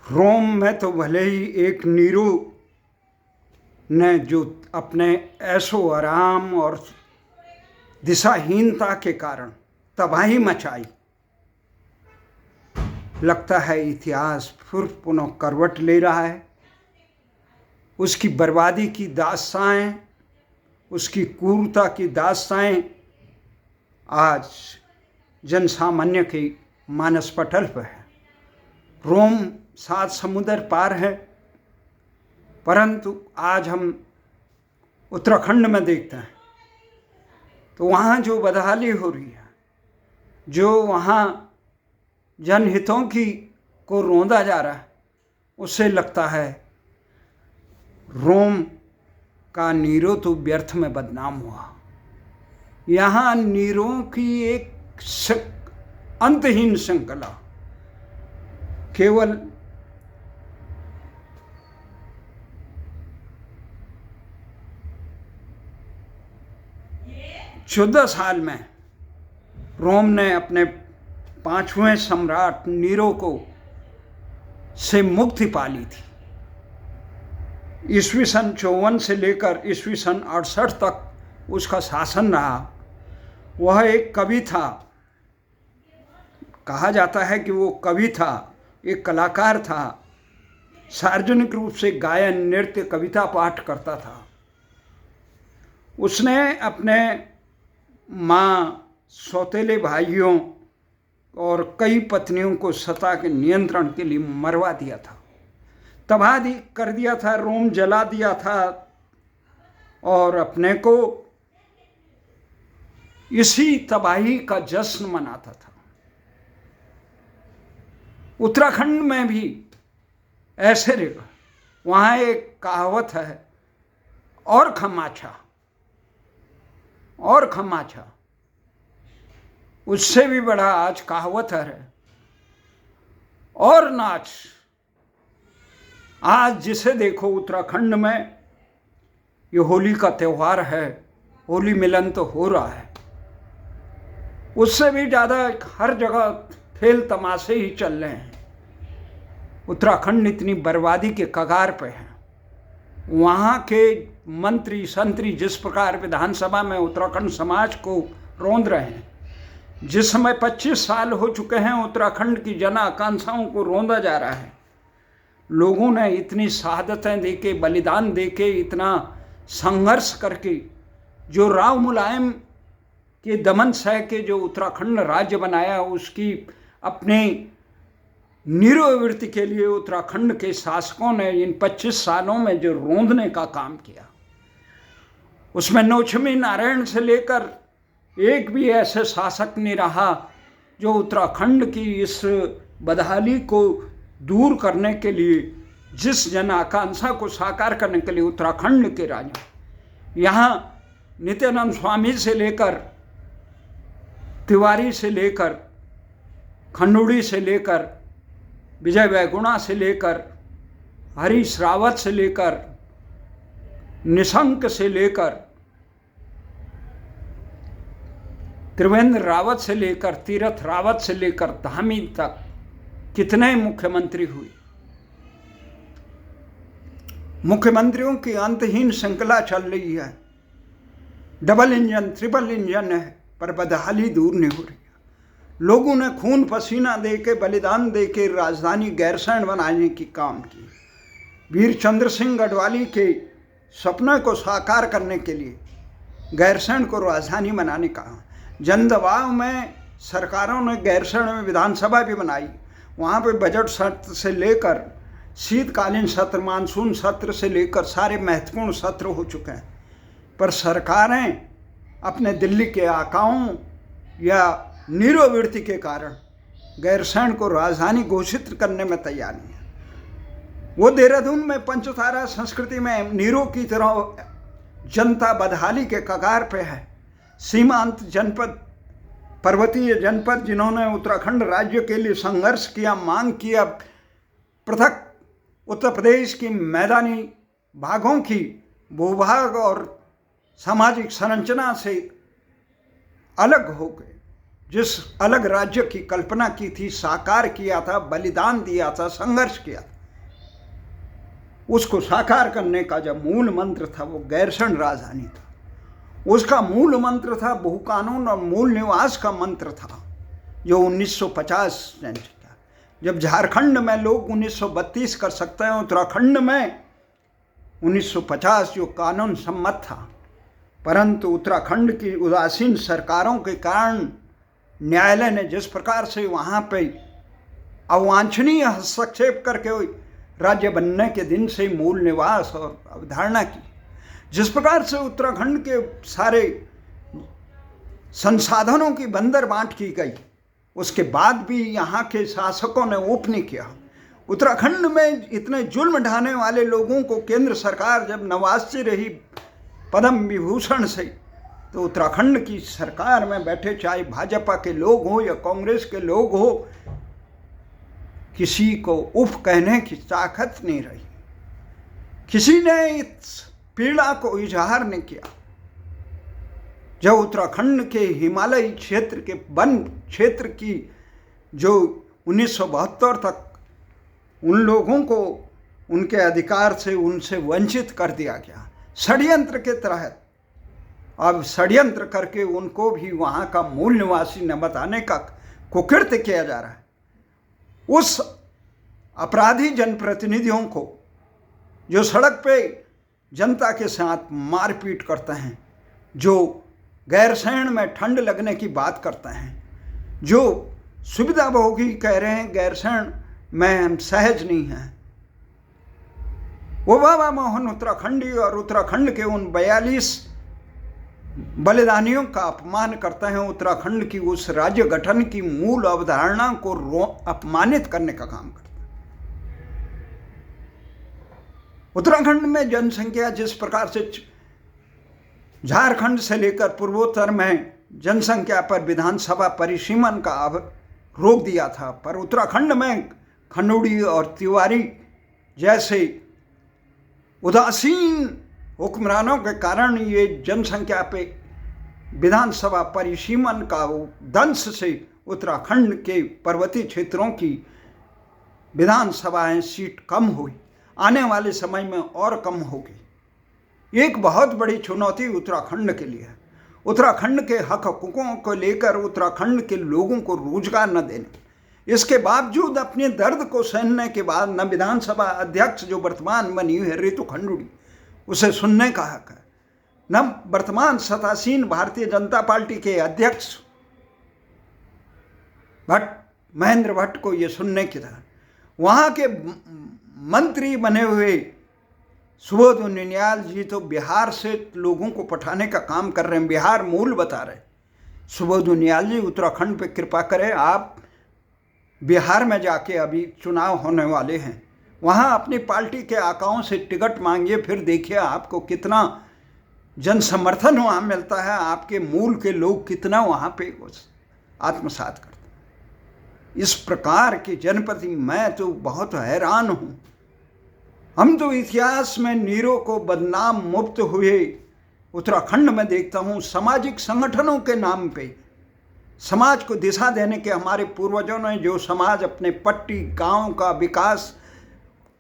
रोम में तो भले ही एक नीरो ने जो अपने ऐशो आराम और दिशाहीनता के कारण तबाही मचाई, लगता है इतिहास फिर पुनः करवट ले रहा है। उसकी बर्बादी की दास्तानें, उसकी क्रूरता की दास्तानें आज जनसामान्य के मानस पटल पर है। रोम 7 समुद्र पार है, परंतु आज हम उत्तराखंड में देखते हैं तो वहाँ जो बदहाली हो रही है, जो वहाँ जनहितों की को रौंदा जा रहा है, उससे लगता है रोम का नीरो तो व्यर्थ में बदनाम हुआ। यहाँ नीरों की एक अंतहीन श्रृंखला, केवल चौदह साल में रोम ने अपने 5वें सम्राट नीरो को से मुक्ति पा ली थी। ईस्वी सन 54 से लेकर ईस्वी सन 68 तक उसका शासन रहा। वह एक कवि था, कहा जाता है कि वो कवि था, एक कलाकार था, सार्वजनिक रूप से गायन, नृत्य, कविता पाठ करता था। उसने अपने माँ, सौतेले भाइयों और कई पत्नियों को सत्ता के नियंत्रण के लिए मरवा दिया था, तबाह कर दिया था, रोम जला दिया था और अपने को इसी तबाही का जश्न मनाता था। उत्तराखंड में भी ऐसे रहेगा। वहाँ एक कहावत है, और खमाछा, और खमाछा, उससे भी बड़ा आज कहावत है, और नाच। आज जिसे देखो उत्तराखंड में ये होली का त्यौहार है, होली मिलन तो हो रहा है, उससे भी ज़्यादा हर जगह खेल तमाशे ही चल रहे हैं। उत्तराखंड इतनी बर्बादी के कगार पे है। वहाँ के मंत्री संतरी जिस प्रकार विधानसभा में उत्तराखंड समाज को रौंद रहे हैं, जिस समय 25 साल हो चुके हैं उत्तराखंड की जन आकांक्षाओं को रौंदा जा रहा है। लोगों ने इतनी शहादतें देके, बलिदान देके, इतना संघर्ष करके जो राव मुलायम के दमन सह के जो उत्तराखंड राज्य बनाया, उसकी अपने निरोवृत्ति के लिए उत्तराखंड के शासकों ने इन 25 सालों में जो रौंदने का काम किया, उसमें नौछमी नारायण से लेकर एक भी ऐसे शासक नहीं रहा जो उत्तराखंड की इस बदहाली को दूर करने के लिए, जिस जन आकांक्षा को साकार करने के लिए उत्तराखंड के राजा, यहाँ नित्यानंद स्वामी से लेकर, तिवारी से लेकर, खंडूड़ी से लेकर, विजय वैगुणा से लेकर, हरीश रावत से लेकर, निशंक से लेकर, त्रिवेंद्र रावत से लेकर, तीरथ रावत से लेकर धामी तक कितने मुख्यमंत्री हुए। मुख्यमंत्रियों की अंतहीन श्रृंखला चल रही है। डबल इंजन, ट्रिपल इंजन है, पर बदहाली दूर नहीं हो रही। लोगों ने खून पसीना दे के, बलिदान दे के राजधानी गैरसैंण बनाने की काम की। वीर चंद्र सिंह गढ़वाली के सपने को साकार करने के लिए गैरसैंण को राजधानी बनाने का जन दबाव में सरकारों ने गैरसैंण में विधानसभा भी बनाई। वहाँ पे बजट सत्र से लेकर शीतकालीन सत्र, मानसून सत्र से लेकर सारे महत्वपूर्ण सत्र हो चुके हैं, पर सरकारें अपने दिल्ली के आकाओं या निरोवृत्ति के कारण गैरसैंण को राजधानी घोषित करने में तैयार नहीं है। वो देहरादून में पंचतारा संस्कृति में नीरो की तरह जनता बदहाली के कगार पे है। सीमांत जनपद, पर्वतीय जनपद जिन्होंने उत्तराखंड राज्य के लिए संघर्ष किया, मांग किया, पृथक उत्तर प्रदेश की मैदानी भागों की भूभाग और सामाजिक संरचना से अलग हो गए, जिस अलग राज्य की कल्पना की थी, साकार किया था, बलिदान दिया था, संघर्ष किया था, उसको साकार करने का जो मूल मंत्र था वो गैरसैंण राजधानी था। उसका मूल मंत्र था भू कानून और मूल निवास का मंत्र था, जो 1950 ने था। जब झारखंड में लोग 1932 कर सकते हैं, उत्तराखंड में 1950 जो कानून सम्मत था, परंतु उत्तराखंड की उदासीन सरकारों के कारण न्यायालय ने जिस प्रकार से वहाँ पे अवांछनीय हस्तक्षेप करके राज्य बनने के दिन से मूल निवास और अवधारणा की, जिस प्रकार से उत्तराखंड के सारे संसाधनों की बंदर बांट की गई, उसके बाद भी यहाँ के शासकों ने ऊप नहीं किया। उत्तराखंड में इतने जुल्म ढाने वाले लोगों को केंद्र सरकार जब नवाजती रही पद्म विभूषण से, तो उत्तराखंड की सरकार में बैठे चाहे भाजपा के लोग हो या कांग्रेस के लोग हो, किसी को उफ कहने की ताकत नहीं रही। किसी ने इस पीड़ा को इजहार नहीं किया। जब उत्तराखंड के हिमालयी क्षेत्र के वन क्षेत्र की जो 1972 तक उन लोगों को उनके अधिकार से उनसे वंचित कर दिया गया षड्यंत्र के तहत, अब षड्यंत्र करके उनको भी वहाँ का मूल निवासी न बताने का कुकृत्य किया जा रहा है। उस अपराधी जनप्रतिनिधियों को जो सड़क पे जनता के साथ मारपीट करते हैं, जो गैरसैंण में ठंड लगने की बात करते हैं, जो सुविधा भोगी कह रहे हैं गैरसैंण में हम सहज नहीं हैं, वो बाबा मोहन उत्तराखंडी और उत्तराखंड के उन 42 बलिदानियों का अपमान करते हैं। उत्तराखंड की उस राज्य गठन की मूल अवधारणा को अपमानित करने का काम करते हैं। उत्तराखंड में जनसंख्या जिस प्रकार से झारखंड से लेकर पूर्वोत्तर में जनसंख्या पर विधानसभा परिसीमन का रोक दिया था, पर उत्तराखंड में खनौड़ी और तिवारी जैसे उदासीन हुक्मरानों के कारण ये जनसंख्या पे विधानसभा परिसीमन का दंश से उत्तराखंड के पर्वतीय क्षेत्रों की विधानसभाएं सीट कम हुई, आने वाले समय में और कम होगी। एक बहुत बड़ी चुनौती उत्तराखंड के लिए है। उत्तराखंड के हक हकूकों को लेकर उत्तराखंड के लोगों को रोजगार न देने, इसके बावजूद अपने दर्द को सहने के बाद न विधानसभा अध्यक्ष जो वर्तमान बनी हुई है रितु खंडूड़ी, उसे सुनने का हक है, न वर्तमान सत्तासीन भारतीय जनता पार्टी के अध्यक्ष महेंद्र भट्ट को ये सुनने की था। वहाँ के मंत्री बने हुए सुबोध उनियाल जी तो बिहार से लोगों को पठाने का काम कर रहे हैं, बिहार मूल बता रहे। सुबोध उनियाल जी उत्तराखंड पे कृपा करें, आप बिहार में जाके अभी चुनाव होने वाले हैं, वहाँ अपनी पार्टी के आकाओं से टिकट मांगिए, फिर देखिए आपको कितना जन समर्थन वहाँ मिलता है, आपके मूल के लोग कितना वहाँ पे आत्मसात करते हैं। इस प्रकार के जनप्रति मैं तो बहुत हैरान हूँ। हम तो इतिहास में नीरों को बदनाम मुक्त हुए उत्तराखंड में देखता हूँ। सामाजिक संगठनों के नाम पे समाज को दिशा देने के हमारे पूर्वजों ने जो समाज अपने पट्टी गांव का विकास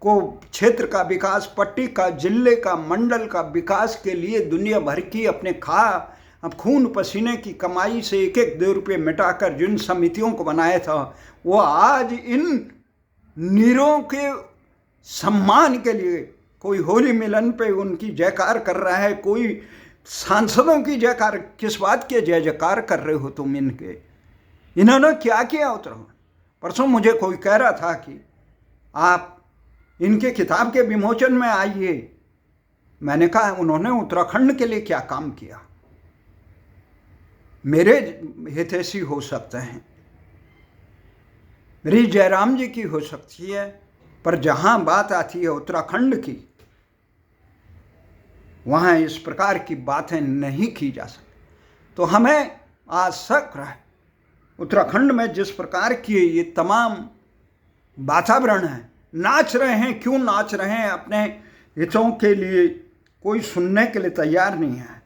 को, क्षेत्र का विकास, पट्टी का, जिले का, मंडल का विकास के लिए दुनिया भर की अपने खून पसीने की कमाई से 1-2 रुपये मिटाकर जिन समितियों को बनाया था, वो आज इन नीरों के सम्मान के लिए कोई होली मिलन पे उनकी जयकार कर रहा है, कोई सांसदों की जयकार। किस बात के जय जयकार कर रहे हो तुम इनके? इन्होंने क्या किया उत्तराखंड? परसों मुझे कोई कह रहा था कि आप इनके किताब के विमोचन में आइए। मैंने कहा उन्होंने उत्तराखंड के लिए क्या काम किया? मेरे हितैषी हो सकते हैं, मेरी जयराम जी की हो सकती है, पर जहां बात आती है उत्तराखंड की, वहाँ इस प्रकार की बातें नहीं की जा सकती। तो हमें आज शक है उत्तराखंड में जिस प्रकार की ये तमाम वातावरण है, नाच रहे हैं। क्यों नाच रहे हैं? अपने हितों के लिए कोई सुनने के लिए तैयार नहीं है।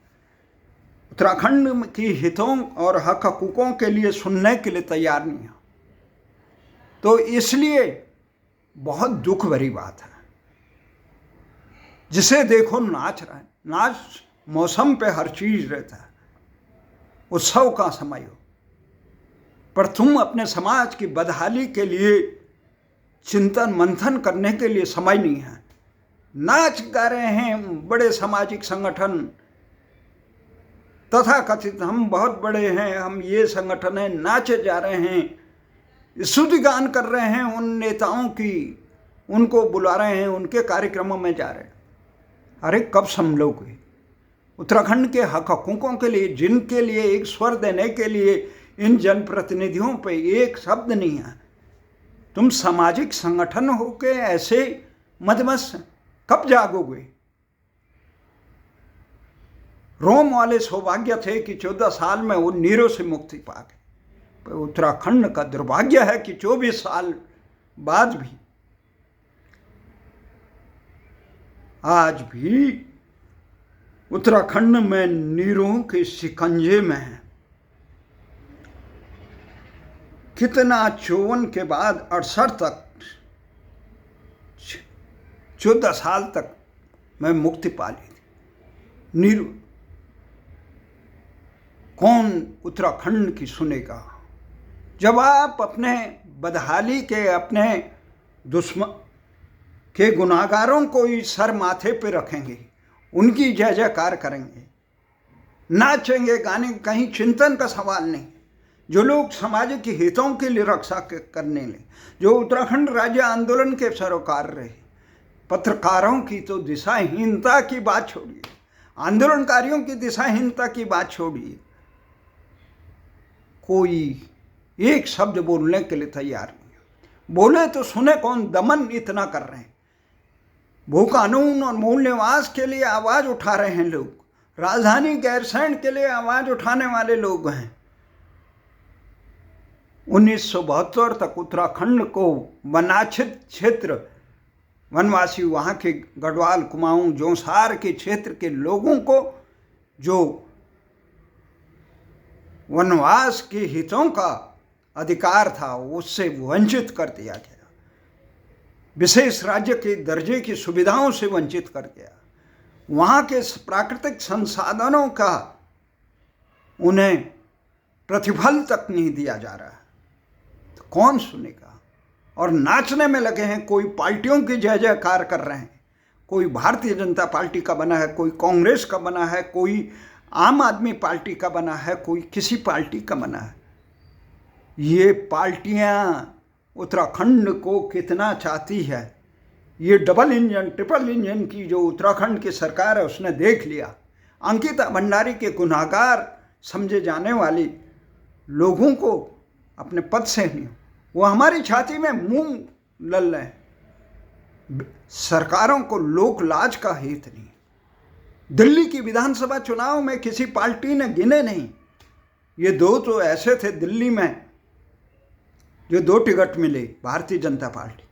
उत्तराखंड की हितों और हक हकूकों के लिए सुनने के लिए तैयार नहीं है। तो इसलिए बहुत दुख भरी बात है। जिसे देखो नाच रहा है। नाच मौसम पे हर चीज रहता है, उत्सव का समय हो, पर तुम अपने समाज की बदहाली के लिए चिंतन मंथन करने के लिए समय नहीं है। नाच गा रहे हैं बड़े सामाजिक संगठन, तथा कथित हम बहुत बड़े हैं, हम ये संगठन है, नाचे जा रहे हैं, स्तुति गान कर रहे हैं उन नेताओं की, उनको बुला रहे हैं, उनके कार्यक्रमों में जा रहे हैं। अरे कब संभलोगे? उत्तराखंड के हक हकूकों के लिए, जिनके लिए एक स्वर देने के लिए इन जनप्रतिनिधियों पे एक शब्द नहीं है, तुम सामाजिक संगठन होके ऐसे मदमस्त कब जागोगे? रोम वाले सौभाग्य थे कि 14 साल में वो नीरो से मुक्ति पा गए, पर उत्तराखंड का दुर्भाग्य है कि 24 साल बाद भी आज भी उत्तराखंड में नीरों के शिकंजे में है। कितना 54 के बाद 68 तक 14 साल तक मैं मुक्ति पा ली थी। नीरू कौन उत्तराखंड की सुनेगा? जब आप अपने बदहाली के, अपने दुश्मन के गुनाहगारों को ही सर माथे पे रखेंगे, उनकी जय जयकार करेंगे, नाचेंगे गाने, कहीं चिंतन का सवाल नहीं। जो लोग सामाजिक हितों के लिए रक्षा करने ले, जो उत्तराखंड राज्य आंदोलन के सरोकार रहे, पत्रकारों की तो दिशाहीनता की बात छोड़िए, आंदोलनकारियों की दिशाहीनता की बात छोड़िए, कोई एक शब्द बोलने के लिए तैयार नहीं। बोले तो सुने कौन? दमन इतना कर रहे हैं। भू कानून और मूल निवास के लिए आवाज उठा रहे हैं लोग, राजधानी गैरसैंण के लिए आवाज उठाने वाले लोग हैं। 1972 तक उत्तराखंड को वनाच्छित क्षेत्र, वनवासी वहाँ के गढ़वाल, कुमाऊं, जोंसार के क्षेत्र के लोगों को जो वनवास के हितों का अधिकार था उससे वंचित कर दिया गया, विशेष राज्य के दर्जे की सुविधाओं से वंचित कर दिया, वहाँ के प्राकृतिक संसाधनों का उन्हें प्रतिफल तक नहीं दिया जा रहा है। तो कौन सुनेगा? और नाचने में लगे हैं। कोई पार्टियों की जय जयकार कर रहे हैं, कोई भारतीय जनता पार्टी का बना है, कोई कांग्रेस का बना है, कोई आम आदमी पार्टी का बना है, कोई किसी पार्टी का बना है। ये पार्टियां उत्तराखंड को कितना चाहती है, ये डबल इंजन, ट्रिपल इंजन की जो उत्तराखंड की सरकार है उसने देख लिया। अंकिता भंडारी के गुनाहगार समझे जाने वाली लोगों को अपने पद से नहीं, वो हमारी छाती में मुंह लल रहे हैं। सरकारों को लोक लाज का हित नहीं। दिल्ली की विधानसभा चुनाव में किसी पार्टी ने गिने नहीं। ये दो तो ऐसे थे दिल्ली में जो 2 टिकट मिले, भारतीय जनता पार्टी,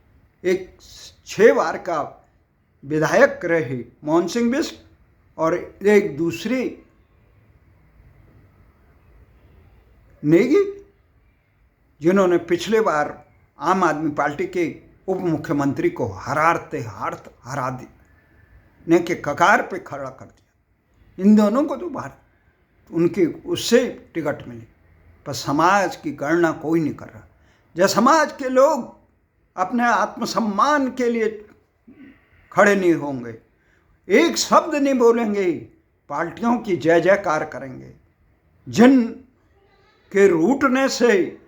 एक 6 बार का विधायक रहे मोहन सिंह बिष्ट, और एक दूसरी नेगी जिन्होंने पिछले बार आम आदमी पार्टी के उप मुख्यमंत्री को हरा देने के कगार पे खड़ा कर दिया। इन दोनों को तो उनके उससे टिकट मिली, पर समाज की गणना कोई नहीं कर रहा। जब समाज के लोग अपने आत्मसम्मान के लिए खड़े नहीं होंगे, एक शब्द नहीं बोलेंगे, पार्टियों की जय जयकार करेंगे, जिन के रूठने से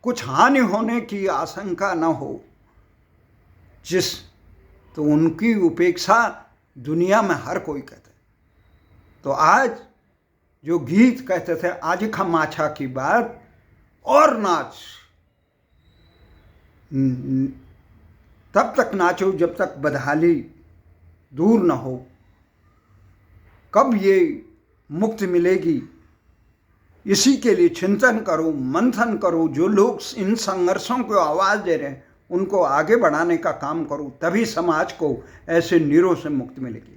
कुछ हानि होने की आशंका न हो, तो उनकी उपेक्षा दुनिया में हर कोई कहता है। तो आज जो गीत कहते थे आज खा माछा की बात और नाच, तब तक नाचो जब तक बदहाली दूर न हो। कब ये मुक्ति मिलेगी, इसी के लिए चिंतन करो, मंथन करो। जो लोग इन संघर्षों को आवाज़ दे रहे हैं उनको आगे बढ़ाने का काम करो, तभी समाज को ऐसे नीरों से मुक्ति मिलेगी।